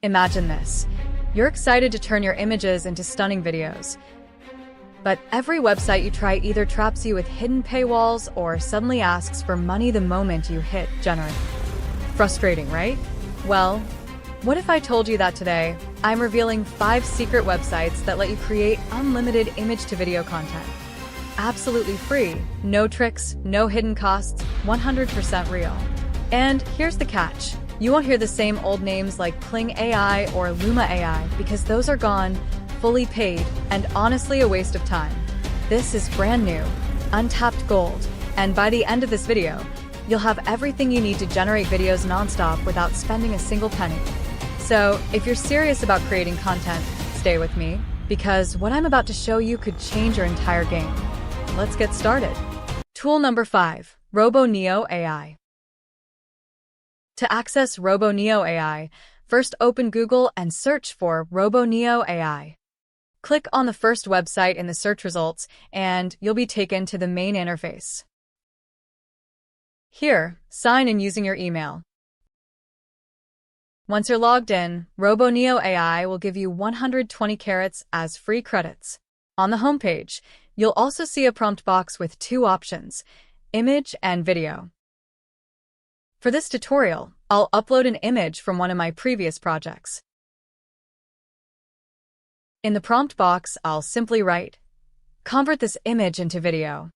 Imagine this. You're excited to turn your images into stunning videos. But every website you try either traps you with hidden paywalls or suddenly asks for money the moment you hit generate. Frustrating, right? Well, what if I told you that today, I'm revealing 5 secret websites that let you create unlimited image-to-video content. Absolutely free, no tricks, no hidden costs, 100% real. And here's the catch. You won't hear the same old names like Kling AI or Luma AI because those are gone, fully paid, and honestly a waste of time. This is brand new, untapped gold, and by the end of this video, you'll have everything you need to generate videos nonstop without spending a single penny. So, if you're serious about creating content, stay with me, because what I'm about to show you could change your entire game. Let's get started. Tool number 5, RoboNeo AI. To access RoboNeo AI, first open Google and search for RoboNeo AI. Click on the first website in the search results, and you'll be taken to the main interface. Here, sign in using your email. Once you're logged in, RoboNeo AI will give you 120 carats as free credits. On the homepage, you'll also see a prompt box with 2 options, image and video. For this tutorial, I'll upload an image from one of my previous projects. In the prompt box, I'll simply write, "Convert this image into video."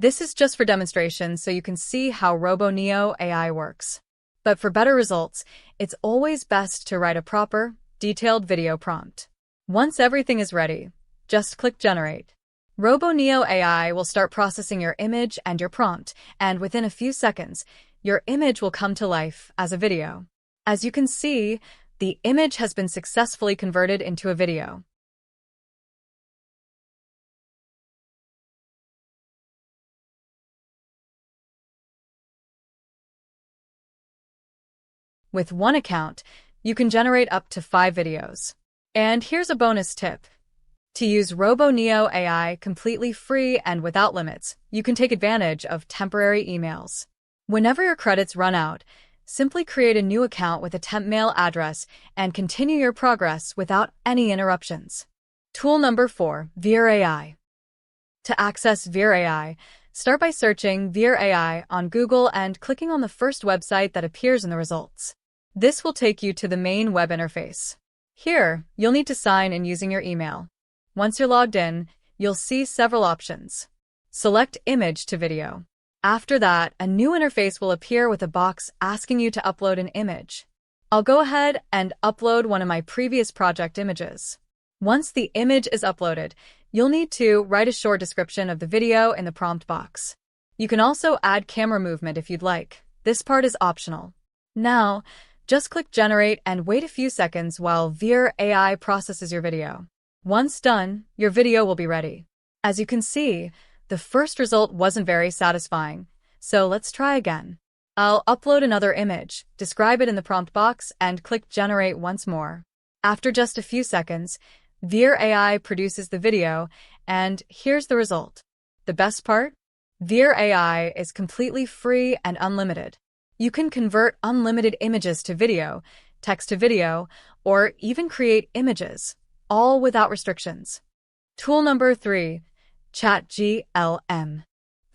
This is just for demonstration so you can see how RoboNeo AI works. But for better results, it's always best to write a proper, detailed video prompt. Once everything is ready, just click Generate. RoboNeo AI will start processing your image and your prompt, and within a few seconds, your image will come to life as a video. As you can see, the image has been successfully converted into a video. With one account, you can generate up to 5 videos. And here's a bonus tip. To use RoboNeo AI completely free and without limits, you can take advantage of temporary emails. Whenever your credits run out, simply create a new account with a temp mail address and continue your progress without any interruptions. Tool number 4, Veer AI. To access Veer AI, start by searching Veer AI on Google and clicking on the first website that appears in the results. This will take you to the main web interface. Here, you'll need to sign in using your email. Once you're logged in, you'll see several options. Select Image to Video. After that, a new interface will appear with a box asking you to upload an image. I'll go ahead and upload one of my previous project images. Once the image is uploaded, you'll need to write a short description of the video in the prompt box. You can also add camera movement if you'd like. This part is optional. Now, just click Generate and wait a few seconds while Veer AI processes your video. Once done, your video will be ready. As you can see, the first result wasn't very satisfying, so let's try again. I'll upload another image, describe it in the prompt box, and click Generate once more. After just a few seconds, Veer AI produces the video, and here's the result. The best part? Veer AI is completely free and unlimited. You can convert unlimited images to video, text to video, or even create images, all without restrictions. Tool number 3, ChatGLM.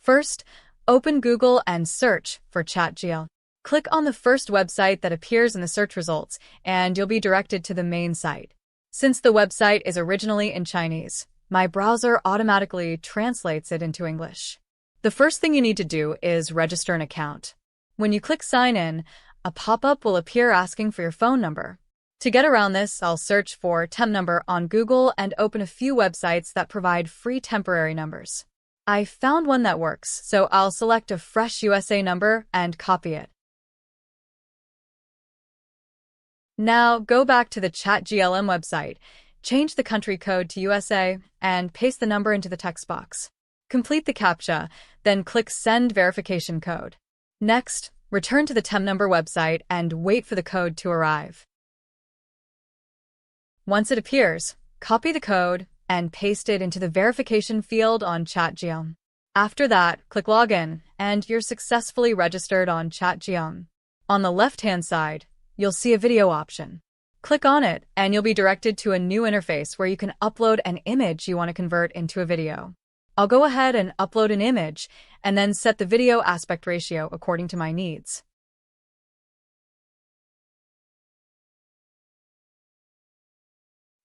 First, open Google and search for ChatGLM. Click on the first website that appears in the search results, and you'll be directed to the main site. Since the website is originally in Chinese, my browser automatically translates it into English. The first thing you need to do is register an account. When you click Sign In, a pop-up will appear asking for your phone number. To get around this, I'll search for temp number on Google and open a few websites that provide free temporary numbers. I found one that works, so I'll select a fresh USA number and copy it. Now, go back to the ChatGLM website, change the country code to USA, and paste the number into the text box. Complete the CAPTCHA, then click Send Verification Code. Next, return to the temp number website and wait for the code to arrive. Once it appears, copy the code and paste it into the verification field on ChatGLM. After that, click Login, and you're successfully registered on ChatGLM. On the left-hand side, you'll see a video option. Click on it, and you'll be directed to a new interface where you can upload an image you want to convert into a video. I'll go ahead and upload an image, and then set the video aspect ratio according to my needs.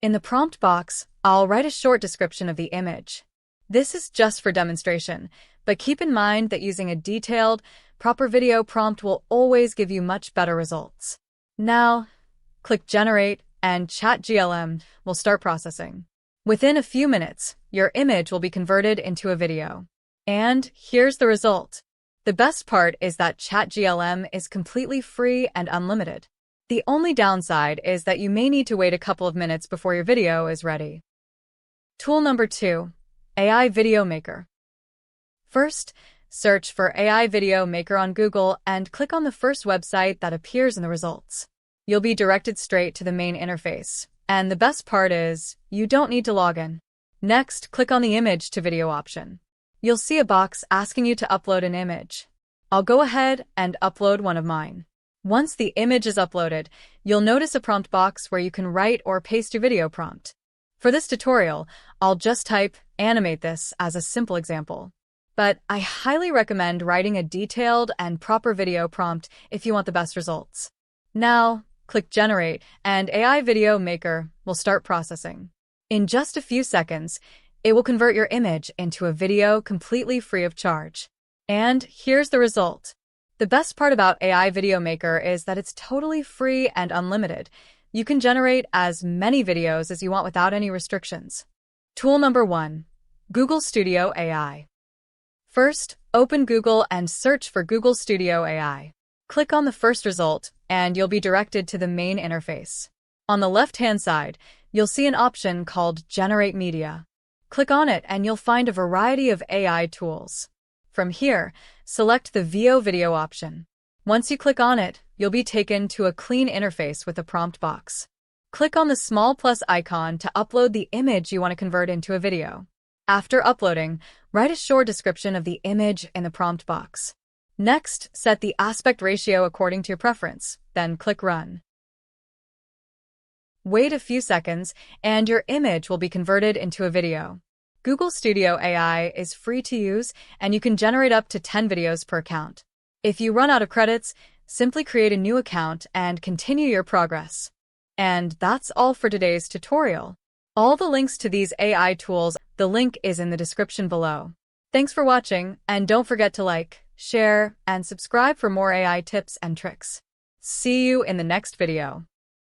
In the prompt box, I'll write a short description of the image. This is just for demonstration, but keep in mind that using a detailed, proper video prompt will always give you much better results. Now, click Generate, and ChatGLM will start processing. Within a few minutes, your image will be converted into a video. And here's the result. The best part is that ChatGLM is completely free and unlimited. The only downside is that you may need to wait a couple of minutes before your video is ready. Tool number 2, AI Video Maker. First, search for AI Video Maker on Google and click on the first website that appears in the results. You'll be directed straight to the main interface, and the best part is, you don't need to log in. Next, click on the Image to Video option. You'll see a box asking you to upload an image. I'll go ahead and upload one of mine. Once the image is uploaded, you'll notice a prompt box where you can write or paste your video prompt. For this tutorial, I'll just type "animate this" as a simple example. But I highly recommend writing a detailed and proper video prompt if you want the best results. Now, click Generate, and AI Video Maker will start processing. In just a few seconds, it will convert your image into a video completely free of charge. And here's the result. The best part about AI Video Maker is that it's totally free and unlimited. You can generate as many videos as you want without any restrictions. Tool number 1, Google Studio AI. First, open Google and search for Google Studio AI. Click on the first result, and you'll be directed to the main interface. On the left-hand side, you'll see an option called Generate Media. Click on it, and you'll find a variety of AI tools. From here, select the VO Video option. Once you click on it, you'll be taken to a clean interface with a prompt box. Click on the small plus icon to upload the image you want to convert into a video. After uploading, write a short description of the image in the prompt box. Next, set the aspect ratio according to your preference, then click Run. Wait a few seconds, and your image will be converted into a video. Google Studio AI is free to use, and you can generate up to 10 videos per account. If you run out of credits, simply create a new account and continue your progress. And that's all for today's tutorial. All the links to these AI tools, the link is in the description below. Thanks for watching, and don't forget to like, share, and subscribe for more AI tips and tricks. See you in the next video.